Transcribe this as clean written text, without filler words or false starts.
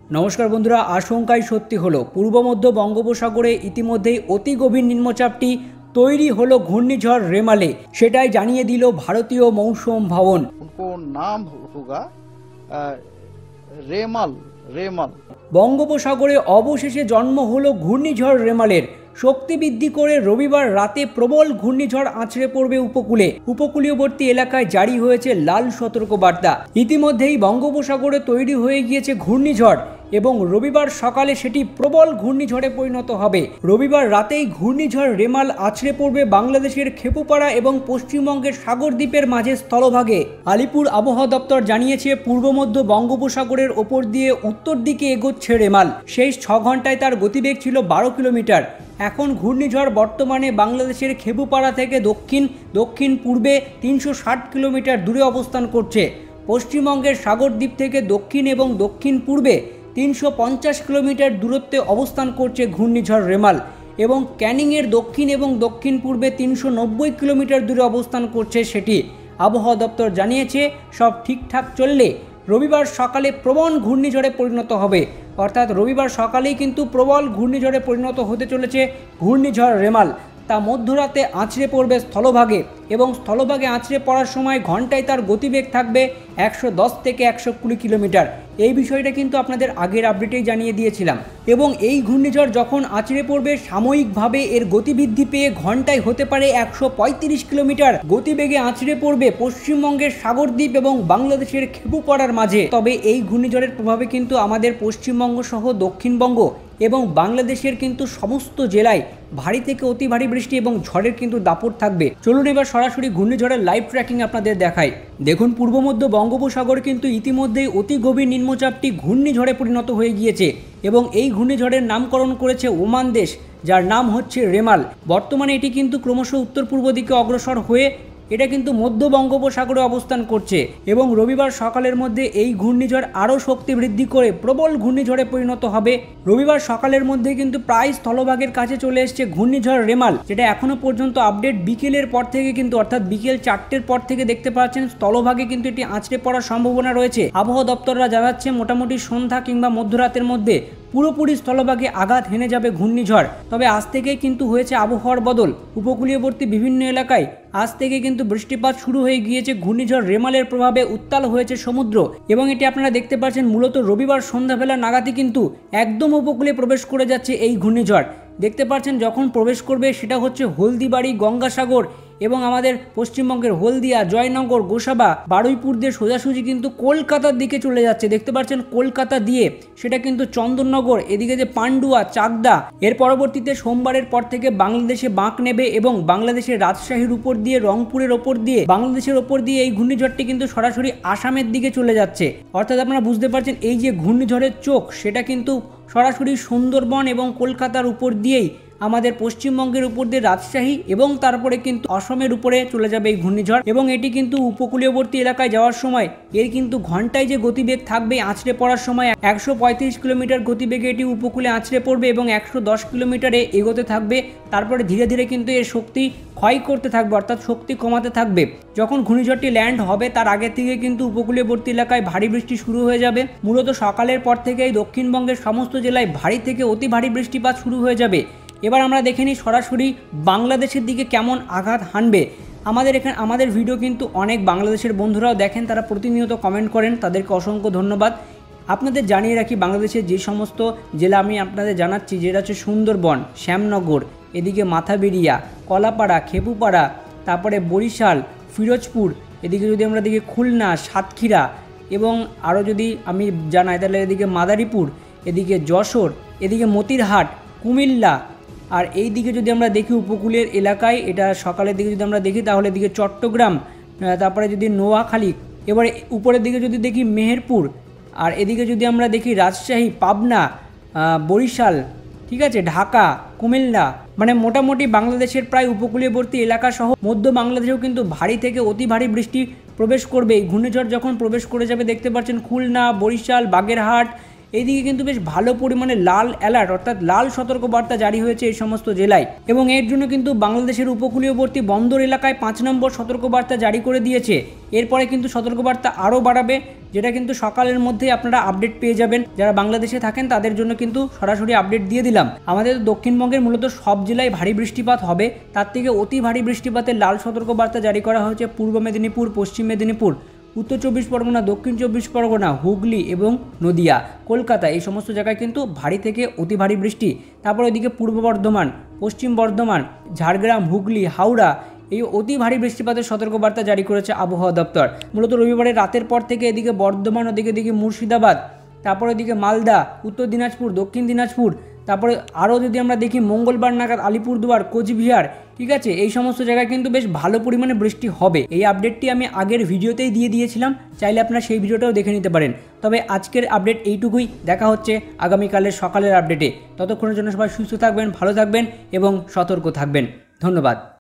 নমস্কার বন্ধুরা, আশঙ্কাই সত্যি হলো। পূর্ব মধ্য বঙ্গোপসাগরে ইতিমধ্যেই অতি গভীর নিম্নচাপটি তৈরি হলো ঘূর্ণিঝড় রেমালে, সেটাই জানিয়ে দিল ভারতীয় মৌসুম ভবন। उनको नाम होगा रेमल रेमल। বঙ্গোপসাগরে অবশেষে জন্ম হলো ঘূর্ণিঝড় রেমালের। শক্তি বৃদ্ধি করে রবিবার রাতে প্রবল ঘূর্ণিঝড় আছড়ে পড়বে উপকূলে। উপকূলীয়বর্তী এলাকায় জারি হয়েছে লাল সতর্কবার্তা। ইতিমধ্যেই বঙ্গোপসাগরে তৈরি হয়ে গিয়েছে ঘূর্ণিঝড় এবং রবিবার সকালে সেটি প্রবল ঘূর্ণিঝড়ে পরিণত হবে। রবিবার রাতেই ঘূর্ণিঝড় রেমাল আছড়ে পড়বে বাংলাদেশের খেপুপাড়া এবং পশ্চিমবঙ্গের সাগরদ্বীপের মাঝে স্থলভাগে। আলিপুর আবহাওয়া দপ্তর জানিয়েছে, পূর্ব মধ্য বঙ্গোপসাগরের ওপর দিয়ে উত্তর দিকে এগোচ্ছে রেমাল। শেষ 6 ঘন্টায় তার গতিবেগ ছিল 12 কিলোমিটার। এখন ঘূর্ণিঝড় বর্তমানে বাংলাদেশের খেপুপাড়া থেকে দক্ষিণ পূর্বে 360 কিলোমিটার দূরে অবস্থান করছে। পশ্চিমবঙ্গের সাগরদ্বীপ থেকে দক্ষিণ এবং দক্ষিণ পূর্বে 350 কিলোমিটার দূরত্বে অবস্থান করছে ঘূর্ণিঝড় রেমাল এবং ক্যানিংয়ের দক্ষিণ এবং দক্ষিণ পূর্বে 390 কিলোমিটার দূরে অবস্থান করছে সেটি। আবহাওয়া দপ্তর জানিয়েছে, সব ঠিকঠাক চললে রবিবার সকালে প্রবল ঘূর্ণিঝড়ে পরিণত হবে। অর্থাৎ রবিবার সকালেই কিন্তু প্রবল ঘূর্ণিঝড়ে পরিণত হতে চলেছে ঘূর্ণিঝড় রেমাল। তা মধ্যরাতে আছড়ে পড়বে স্থলভাগে এবং স্থলভাগে আছড়ে পড়ার সময় ঘন্টায় তার গতিবেগ থাকবে 110 থেকে 120 কিলোমিটার। এই বিষয়টা কিন্তু আপনাদের আগের আপডেটেই জানিয়ে দিয়েছিলাম। এবং এই ঘূর্ণিঝড় যখন আছড়ে পড়বে, সাময়িকভাবে এর গতিবৃদ্ধি পেয়ে ঘন্টায় হতে পারে 135 কিলোমিটার গতিবেগে আছড়ে পড়বে পশ্চিমবঙ্গের সাগরদ্বীপ এবং বাংলাদেশের খেপুপাড়ার মাঝে। তবে এই ঘূর্ণিঝড়ের প্রভাবে কিন্তু আমাদের পশ্চিমবঙ্গ সহ দক্ষিণবঙ্গ এবং বাংলাদেশের কিন্তু সমস্ত জেলায় ভারী থেকে অতি ভারী বৃষ্টি এবং ঝড়ের কিন্তু দাপট থাকবে। চলুন এবার সরাসরি ঘূর্ণিঝড়ের লাইভ ট্র্যাকিং আপনাদের দেখাই। দেখুন, পূর্ব মধ্য বঙ্গোপসাগর কিন্তু ইতিমধ্যেই অতি গভীর নিম্নচাপটি ঘূর্ণিঝড়ে পরিণত হয়ে গিয়েছে এবং এই ঘূর্ণিঝড়ের নামকরণ করেছে ওমান দেশ, যার নাম হচ্ছে রেমাল। বর্তমানে এটি কিন্তু ক্রমশ উত্তর পূর্ব দিকে অগ্রসর হয়ে এটা কিন্তু মধ্য বঙ্গোপসাগরে অবস্থান করছে এবং রবিবার সকালের মধ্যে এই ঘূর্ণিঝড় আরও শক্তি বৃদ্ধি করে প্রবল ঘূর্ণিঝড়ে পরিণত হবে। রবিবার সকালের মধ্যে কিন্তু প্রায় স্থলভাগের কাছে চলে এসছে ঘূর্ণিঝড় রেমাল, যেটা এখনো পর্যন্ত আপডেট বিকেলের পর থেকে কিন্তু অর্থাৎ বিকেল 4টের পর থেকে দেখতে পাচ্ছেন স্থলভাগে কিন্তু এটি আছড়ে পড়ার সম্ভাবনা রয়েছে। আবহাওয়া দপ্তররা জানাচ্ছে মোটামুটি সন্ধ্যা কিংবা মধ্যরাতের মধ্যে পুরোপুরি স্থলভাগে আঘাত হেনে যাবে ঘূর্ণিঝড়। তবে আজ থেকেই কিন্তু হয়েছে আবহাওয়ার বদল। উপকূলীয়বর্তী বিভিন্ন এলাকায় আজ থেকে কিন্তু বৃষ্টিপাত শুরু হয়ে গিয়েছে। ঘূর্ণিঝড় রেমালের প্রভাবে উত্তাল হয়েছে সমুদ্র এবং এটি আপনারা দেখতে পাচ্ছেন মূলত রবিবার সন্ধ্যাবেলা নাগাদই কিন্তু একদম উপকূলে প্রবেশ করে যাচ্ছে এই ঘূর্ণিঝড়। দেখতে পাচ্ছেন যখন প্রবেশ করবে সেটা হচ্ছে হলদিবাড়ি, গঙ্গাসাগর এবং আমাদের পশ্চিমবঙ্গের হলদিয়া, জয়নগর, গোসাবা, বারুইপুর দিয়ে সোজাসুজি কিন্তু কলকাতার দিকে চলে যাচ্ছে। দেখতে পাচ্ছেন কলকাতা দিয়ে সেটা কিন্তু চন্দননগর, এদিকে যে পান্ডুয়া, চাকদা। এর পরবর্তীতে সোমবারের পর থেকে বাংলাদেশে বাঁক নেবে এবং বাংলাদেশের রাজশাহীর উপর দিয়ে, রংপুরের ওপর দিয়ে, বাংলাদেশের ওপর দিয়ে এই ঘূর্ণিঝড়টি কিন্তু সরাসরি আসামের দিকে চলে যাচ্ছে। অর্থাৎ আপনারা বুঝতে পারছেন এই যে ঘূর্ণিঝড়ের চোখ, সেটা কিন্তু সরাসরি সুন্দরবন এবং কলকাতার উপর দিয়েই আমাদের পশ্চিমবঙ্গের উপর দিয়ে রাজশাহী এবং তারপরে কিন্তু অসমের উপরে চলে যাবে এই ঘূর্ণিঝড় এবং এটি কিন্তু উপকূলীয়বর্তী এলাকায় যাওয়ার সময় এর কিন্তু ঘন্টায় যে গতিবেগ থাকবে আছড়ে পড়ার সময় 135 কিলোমিটার গতিবেগে এটি উপকূলে আছড়ে পড়বে এবং 110 কিলোমিটারে এগোতে থাকবে। তারপরে ধীরে ধীরে কিন্তু এর শক্তি ক্ষয় করতে থাকবে, অর্থাৎ শক্তি কমাতে থাকবে। যখন ঘূর্ণিঝড়টি ল্যান্ড হবে তার আগে থেকে কিন্তু উপকূলীয়বর্তী এলাকায় ভারী বৃষ্টি শুরু হয়ে যাবে। মূলত সকালের পর থেকেই দক্ষিণবঙ্গের সমস্ত জেলায় ভারী থেকে অতি ভারী বৃষ্টিপাত শুরু হয়ে যাবে। এবার আমরা দেখে নিই সরাসরি বাংলাদেশের দিকে কেমন আঘাত হানবে। আমাদের ভিডিও কিন্তু অনেক বাংলাদেশের বন্ধুরাও দেখেন, তারা প্রতিনিয়ত কমেন্ট করেন, তাদেরকে অসংখ্য ধন্যবাদ। আপনাদের জানিয়ে রাখি, বাংলাদেশের যে সমস্ত জেলা আমি আপনাদের জানাচ্ছি, যেটা হচ্ছে সুন্দরবন, শ্যামনগর, এদিকে মাথাবেড়িয়া, কলাপাড়া, খেপুপাড়া, তারপরে বরিশাল, ফিরোজপুর, এদিকে যদি আমরা দেখি খুলনা, সাতক্ষীরা এবং আরও যদি আমি জানাই তাহলে এদিকে মাদারীপুর, এদিকে যশোর, এদিকে মতিরহাট, কুমিল্লা। আর এই দিকে যদি আমরা দেখি উপকূলের এলাকায়, এটা সকালের দিকে যদি আমরা দেখি তাহলে এদিকে চট্টগ্রাম, তারপরে যদি নোয়াখালী, এবারে উপরের দিকে যদি দেখি মেহেরপুর, আর এদিকে যদি আমরা দেখি রাজশাহী, পাবনা, বরিশাল, ঠিক আছে, ঢাকা, কুমিল্লা, মানে মোটামুটি বাংলাদেশের প্রায় উপকূলীয়বর্তী এলাকা সহ মধ্য বাংলাদেশেও কিন্তু ভারী থেকে অতি ভারী বৃষ্টি প্রবেশ করবে। এই ঘূর্ণিঝড় যখন প্রবেশ করে যাবে দেখতে পাচ্ছেন খুলনা, বরিশাল, বাগেরহাট এইদিকে কিন্তু বেশ ভালো পরিমাণে লাল অ্যালার্ট অর্থাৎ লাল সতর্কবার্তা জারি হয়েছে এই সমস্ত জেলায়, এবং এর জন্য কিন্তু বাংলাদেশের উপকূলীয়বর্তী বন্দর এলাকায় 5 নম্বর সতর্কবার্তা জারি করে দিয়েছে। এরপরে কিন্তু সতর্কবার্তা আরও বাড়াবে, যেটা কিন্তু সকালের মধ্যেই আপনারা আপডেট পেয়ে যাবেন। যারা বাংলাদেশে থাকেন তাদের জন্য কিন্তু সরাসরি আপডেট দিয়ে দিলাম। আমাদের দক্ষিণবঙ্গের মূলত সব জেলায় ভারী বৃষ্টিপাত হবে, তার থেকে অতি ভারী বৃষ্টিপাতের লাল সতর্কবার্তা জারি করা হয়েছে পূর্ব মেদিনীপুর, পশ্চিম মেদিনীপুর, উত্তর 24 পরগনা, দক্ষিণ 24 পরগনা, হুগলি এবং নদিয়া, কলকাতা, এই সমস্ত জায়গায় কিন্তু ভারী থেকে অতি ভারী বৃষ্টি। তারপর ওইদিকে পূর্ব বর্ধমান, পশ্চিম বর্ধমান, ঝাড়গ্রাম, হুগলি, হাওড়া, এই অতি ভারী বৃষ্টিপাতের সতর্কবার্তা জারি করেছে আবহাওয়া দপ্তর। মূলত রবিবারের রাতের পর থেকে এদিকে বর্ধমান, ওদিকে মুর্শিদাবাদ, তারপরে এদিকে মালদা, উত্তর দিনাজপুর, দক্ষিণ দিনাজপুর, তারপরে আরও যদি আমরা দেখি মঙ্গলবার নাগাদ আলিপুরদুয়ার, কোচবিহার, ঠিক আছে, এই সমস্ত জায়গায় কিন্তু বেশ ভালো পরিমাণে বৃষ্টি হবে। এই আপডেটটি আমি আগের ভিডিওতেই দিয়ে দিয়েছিলাম, চাইলে আপনারা সেই ভিডিওটাও দেখে নিতে পারেন। তবে আজকের আপডেট এইটুকুই, দেখা হচ্ছে আগামীকালের সকালের আপডেটে। ততক্ষণের জন্য সবাই সুস্থ থাকবেন, ভালো থাকবেন এবং সতর্ক থাকবেন। ধন্যবাদ।